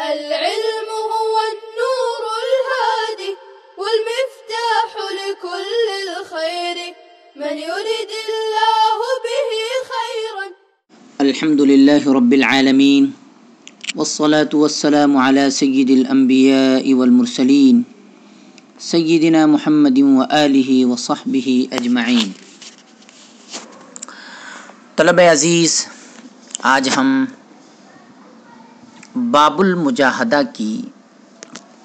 العلم هو النور الهادي والمفتاح لكل الخير من يرد الله به خيرا. الحمد لله رب العالمين والصلاة والسلام على سيد الأنبياء والمرسلين سيدنا محمد وآلہ وصحبہ اجمعین. طلبہ عزیز، آج ہم باب المجاہدہ کی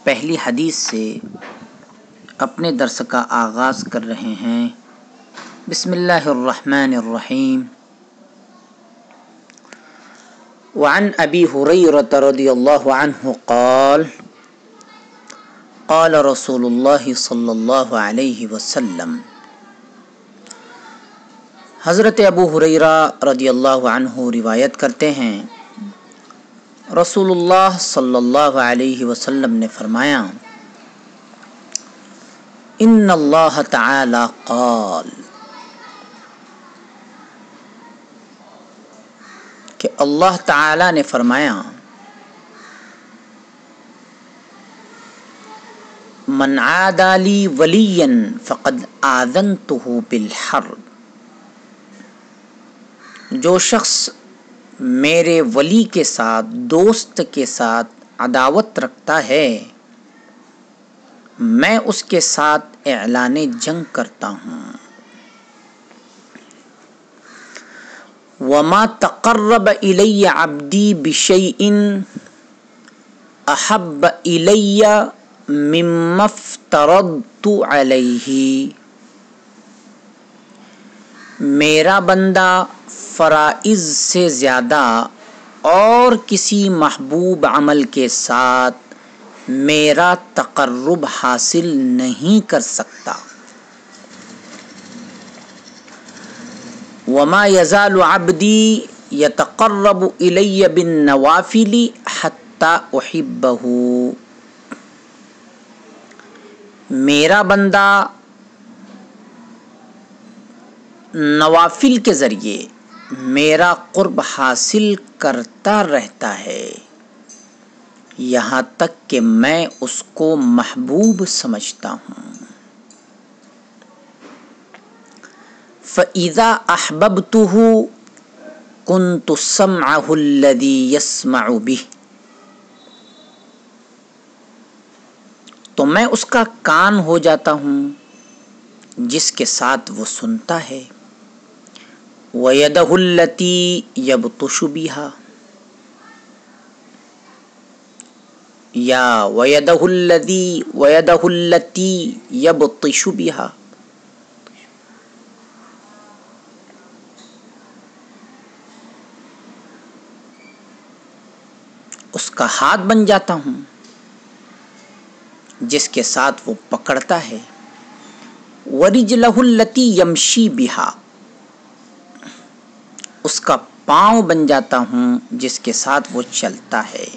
پہلی حدیث سے اپنے درس کا آغاز کر رہے ہیں. بسم اللہ الرحمن الرحیم. وعن ابی ہریرۃ رضی اللہ عنہ قال قال رسول اللہ صلی اللہ علیہ وسلم. حضرت ابو ہریرہ رضی اللہ عنہ روایت کرتے ہیں، رسول اللہ صلی اللہ علیہ وسلم نے فرمایا، ان اللہ تعالی قال، کہ اللہ تعالی نے فرمایا، من عادى لي وليا فقد آذنته بالحرب. جو شخص میرے ولی کے ساتھ، دوست کے ساتھ عداوت رکھتا ہے، میں اس کے ساتھ اعلان جنگ کرتا ہوں. وما تقرب الی عبدی بشیء احب الی مما افترضت علیہ. میرا بندہ فرائض سے زیادہ اور کسی محبوب عمل کے ساتھ میرا تقرب حاصل نہیں کر سکتا. وما یزال عبدی یتقرب الی بالنوافل حتی احبہ. میرا بندہ نوافل کے ذریعے میرا قرب حاصل کرتا رہتا ہے یہاں تک کہ میں اس کو محبوب سمجھتا ہوں. فَإِذَا أَحْبَبْتُهُ كُنْتُ سَمْعَهُ الَّذِي يَسْمَعُ بِهِ. تو میں اس کا کان ہو جاتا ہوں جس کے ساتھ وہ سنتا ہے. وَيَدَهُ الَّتِي يَبْطِشُ بِهَا، یا وَيَدَهُ الَّتِي يَبْطِشُ بِهَا. اس کا ہاتھ بن جاتا ہوں جس کے ساتھ وہ پکڑتا ہے. وَرِجْلَهُ الَّتِي يَمْشِي بِهَا، اس کا پاؤں بن جاتا ہوں جس کے ساتھ وہ چلتا ہے.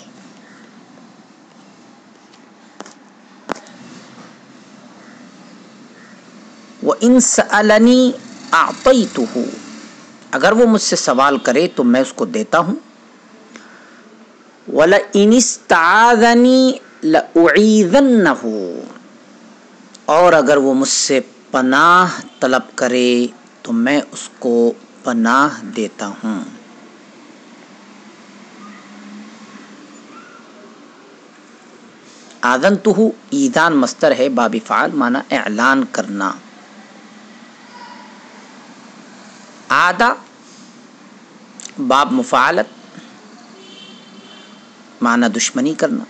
وَإِن سَأَلَنِي أَعْطَيْتُهُ، اگر وہ مجھ سے سوال کرے تو میں اس کو دیتا ہوں. وَلَئِنِ اسْتَعَاذَنِي لَأُعِيذَنَّهُ، اور اگر وہ مجھ سے پناہ طلب کرے تو میں اس کو پناہ دیتا ہوں. آذنتہ ایذان مصدر ہے، باب فعل معنی اعلان کرنا. عادہ باب مفاعلت معنی دشمنی کرنا.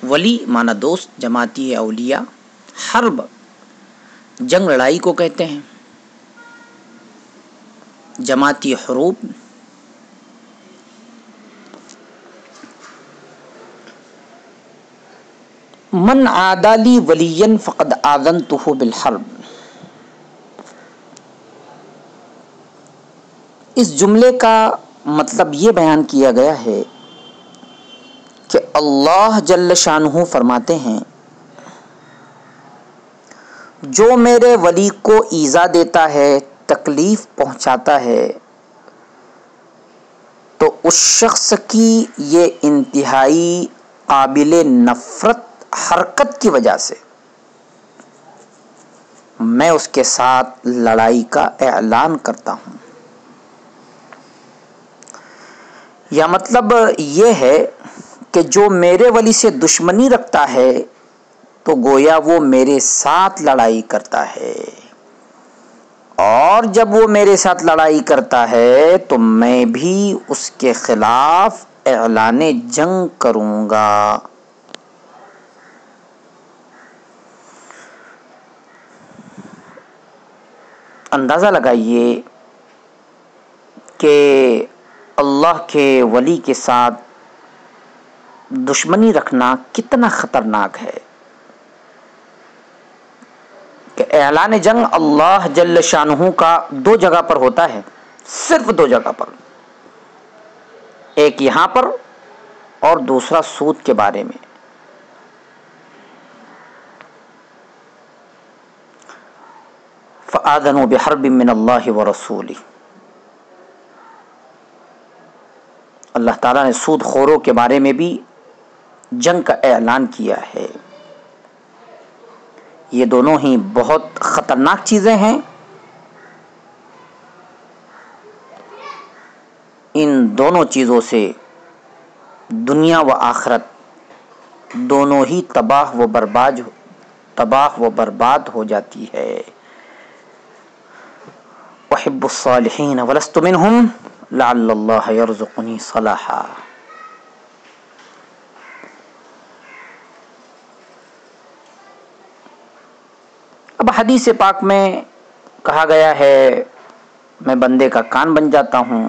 ولی معنی دوست، جماعتی ہے اولیاء. حرب جنگ لڑائی کو کہتے ہیں. جماعتی حروب. من عادى لي وليا فقد آذنته بالحرب. اس جملے کا مطلب یہ بیان کیا گیا ہے کہ اللہ جل شانہ فرماتے ہیں، جو میرے ولی کو ایذا دیتا ہے، تکلیف پہنچاتا ہے، تو اس شخص کی یہ انتہائی قابل نفرت حرکت کی وجہ سے میں اس کے ساتھ لڑائی کا اعلان کرتا ہوں. یا مطلب یہ ہے کہ جو میرے ولی سے دشمنی رکھتا ہے تو گویا وہ میرے ساتھ لڑائی کرتا ہے، اور جب وہ میرے ساتھ لڑائی کرتا ہے تو میں بھی اس کے خلاف اعلان جنگ کروں گا. اندازہ لگائیے کہ اللہ کے ولی کے ساتھ دشمنی رکھنا کتنا خطرناک ہے کہ اعلان جنگ اللہ جل شانہ کا 2 جگہ پر ہوتا ہے، صرف 2 جگہ پر، ایک یہاں پر اور دوسرا سود کے بارے میں. فآذنوا بحرب من اللہ ورسولہ. اللہ تعالیٰ نے سود خوروں کے بارے میں بھی جنگ کا اعلان کیا ہے. یہ دونوں ہی بہت خطرناک چیزیں ہیں. ان دونوں چیزوں سے دنیا و آخرت دونوں ہی تباہ و برباد ہو جاتی ہے. احب الصالحین ولست منہم لعل اللہ یرزقنی صلاحا. اب حدیث پاک میں کہا گیا ہے میں بندے کا کان بن جاتا ہوں،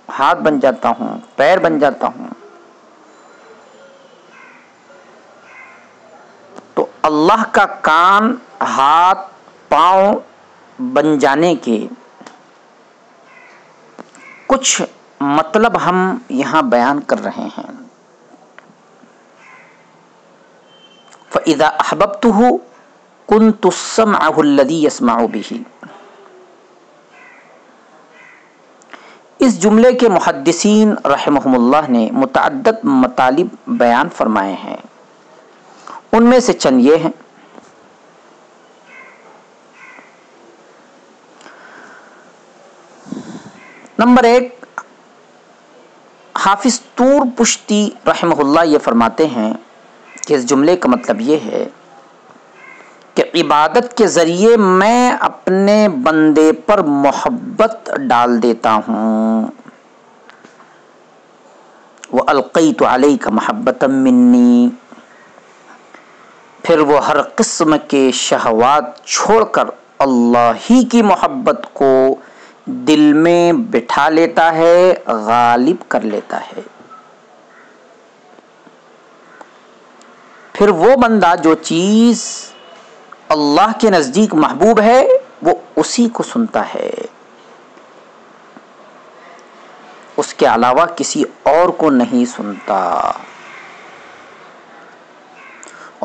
ہاتھ بن جاتا ہوں، پیر بن جاتا ہوں. تو اللہ کا کان، ہاتھ، پاؤں بن جانے کے کچھ مطلب ہم یہاں بیان کر رہے ہیں. فَإِذَا أَحْبَبْتُهُ كُنْتُ السَّمْعَهُ الَّذِي يَسْمَعُ بِهِ. اس جملے کے محدثین رحمہم اللہ نے متعدد مطالب بیان فرمائے ہیں. ان میں سے چند یہ ہیں. نمبر 1، حافظ طور پشتی رحمہ اللہ یہ فرماتے ہیں کہ اس جملے کا مطلب یہ ہے کہ عبادت کے ذریعے میں اپنے بندے پر محبت ڈال دیتا ہوں. وَأَلْقَيْتُ عَلَيْكَ مَحَبَّةً مِّنِّي. پھر وہ ہر قسم کے شہوات چھوڑ کر اللہ ہی کی محبت کو دل میں بٹھا لیتا ہے، غالب کر لیتا ہے. پھر وہ بندہ جو چیز اللہ کے نزدیک محبوب ہے وہ اسی کو سنتا ہے، اس کے علاوہ کسی اور کو نہیں سنتا.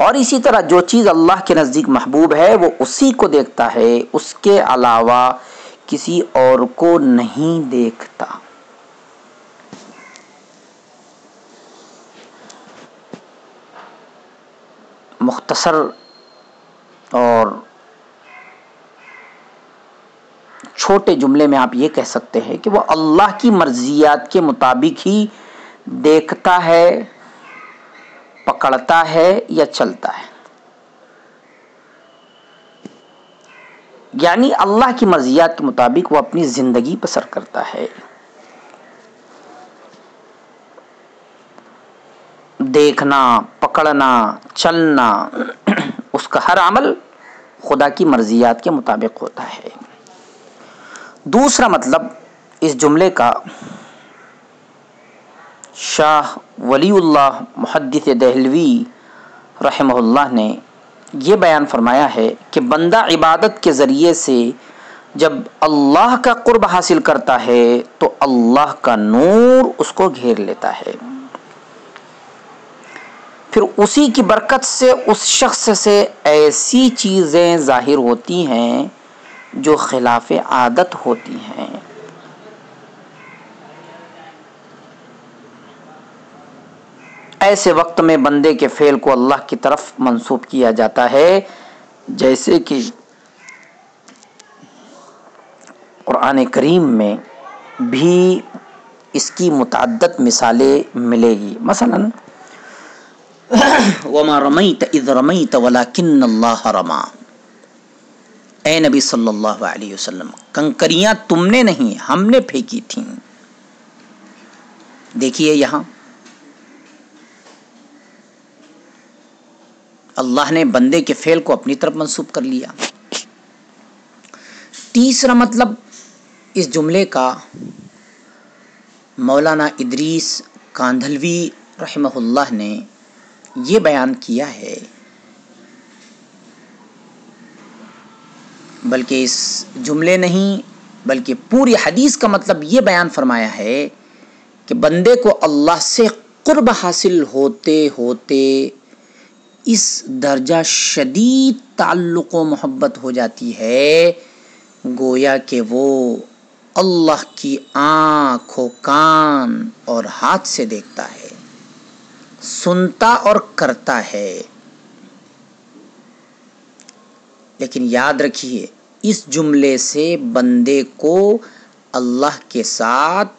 اور اسی طرح جو چیز اللہ کے نزدیک محبوب ہے وہ اسی کو دیکھتا ہے، اس کے علاوہ کسی اور کو نہیں دیکھتا. مختصر اور چھوٹے جملے میں آپ یہ کہہ سکتے ہیں کہ وہ اللہ کی مرضیات کے مطابق ہی دیکھتا ہے، پکڑتا ہے یا چلتا ہے. یعنی اللہ کی مرضیات کے مطابق وہ اپنی زندگی بسر کرتا ہے. دیکھنا، پکڑنا، چلنا، اس کا ہر عمل خدا کی مرضیات کے مطابق ہوتا ہے. دوسرا مطلب اس جملے کا شاہ ولی اللہ محدث دہلوی رحمہ اللہ نے یہ بیان فرمایا ہے کہ بندہ عبادت کے ذریعے سے جب اللہ کا قرب حاصل کرتا ہے تو اللہ کا نور اس کو گھیر لیتا ہے. پھر اسی کی برکت سے اس شخص سے ایسی چیزیں ظاہر ہوتی ہیں جو خلاف عادت ہوتی ہیں. ایسے وقت میں بندے کے فعل کو اللہ کی طرف منسوب کیا جاتا ہے، جیسے کہ قرآن کریم میں بھی اس کی متعدد مثالیں ملے گی۔ مثلا وَمَا رَمَيْتَ إِذْ رَمَيْتَ وَلَكِنَّ اللَّهَ رَمَى، اے نبی صلی اللہ علیہ وسلم، کنکریاں تم نے نہیں ہم نے پھینکی تھیں۔ دیکھیے یہاں اللہ نے بندے کے فعل کو اپنی طرف منسوب کر لیا۔ تیسرا مطلب اس جملے کا مولانا ادریس کاندھلوی رحمہ اللہ نے یہ بیان کیا ہے، بلکہ اس جملے نہیں بلکہ پوری حدیث کا مطلب یہ بیان فرمایا ہے کہ بندے کو اللہ سے قرب حاصل ہوتے ہوتے اس درجہ شدید تعلق و محبت ہو جاتی ہے، گویا کہ وہ اللہ کی آنکھ و کان اور ہاتھ سے دیکھتا ہے، سنتا اور کرتا ہے۔ لیکن یاد رکھیے اس جملے سے بندے کو اللہ کے ساتھ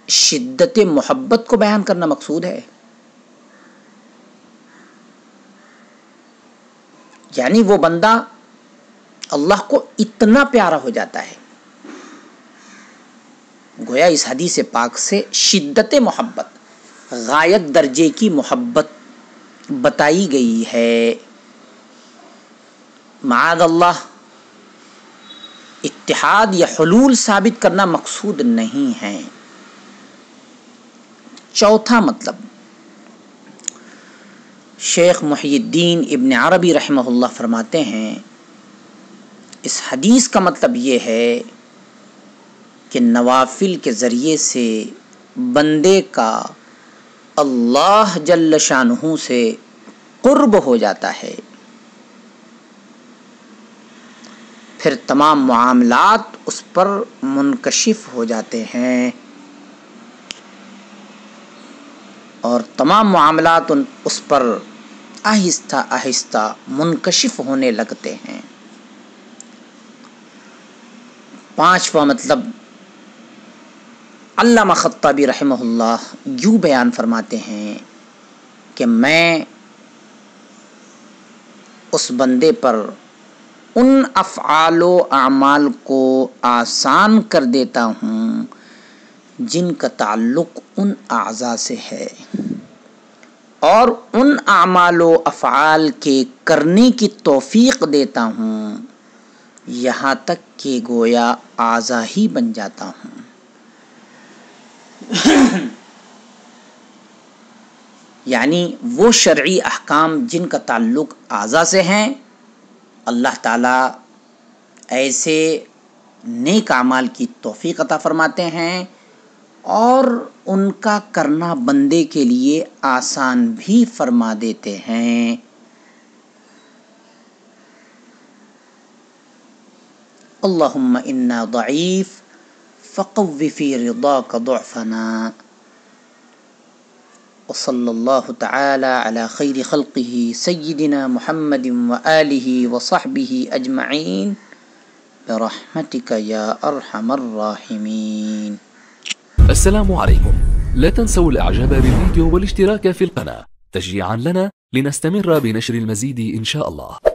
شدت محبت کو بیان کرنا مقصود ہے، یعنی وہ بندہ اللہ کو اتنا پیارا ہو جاتا ہے، گویا اس حدیث پاک سے شدت محبت، غایت درجے کی محبت بتائی گئی ہے۔ معاذ اللہ اتحاد یا حلول ثابت کرنا مقصود نہیں ہے۔ چوتھا مطلب شیخ محی الدین ابن عربی رحمہ اللہ فرماتے ہیں، اس حدیث کا مطلب یہ ہے کہ نوافل کے ذریعے سے بندے کا اللہ جل شانہ سے قرب ہو جاتا ہے، پھر تمام معاملات اس پر منکشف ہو جاتے ہیں اور تمام معاملات اس پر آہستہ آہستہ منکشف ہونے لگتے ہیں۔ پانچواں مطلب علامہ خطابی رحمہ اللہ یوں بیان فرماتے ہیں کہ میں اس بندے پر ان افعال و اعمال کو آسان کر دیتا ہوں جن کا تعلق ان اعضاء سے ہے، اور ان اعمال و افعال کے کرنے کی توفیق دیتا ہوں یہاں تک کہ گویا اعضاء ہی بن جاتا ہوں۔ یعنی وہ شرعی احکام جن کا تعلق اعضاء سے ہیں، اللہ تعالیٰ ایسے نیک اعمال کی توفیق عطا فرماتے ہیں اور ان کا کرنا بندے کے لیے آسان بھی فرما دیتے ہیں۔ اللہم انا ضعیف فقو فی رضاک ضعفنا، وصلی اللہ تعالی علی خیر خلقہ سیدنا محمد وآلہ وصحبہ اجمعین برحمتک یا ارحم الراحمین۔ السلام عليكم، لا تنسوا الاعجاب بالفيديو والاشتراك في القناة تشجيعا لنا لنستمر بنشر المزيد إن شاء الله.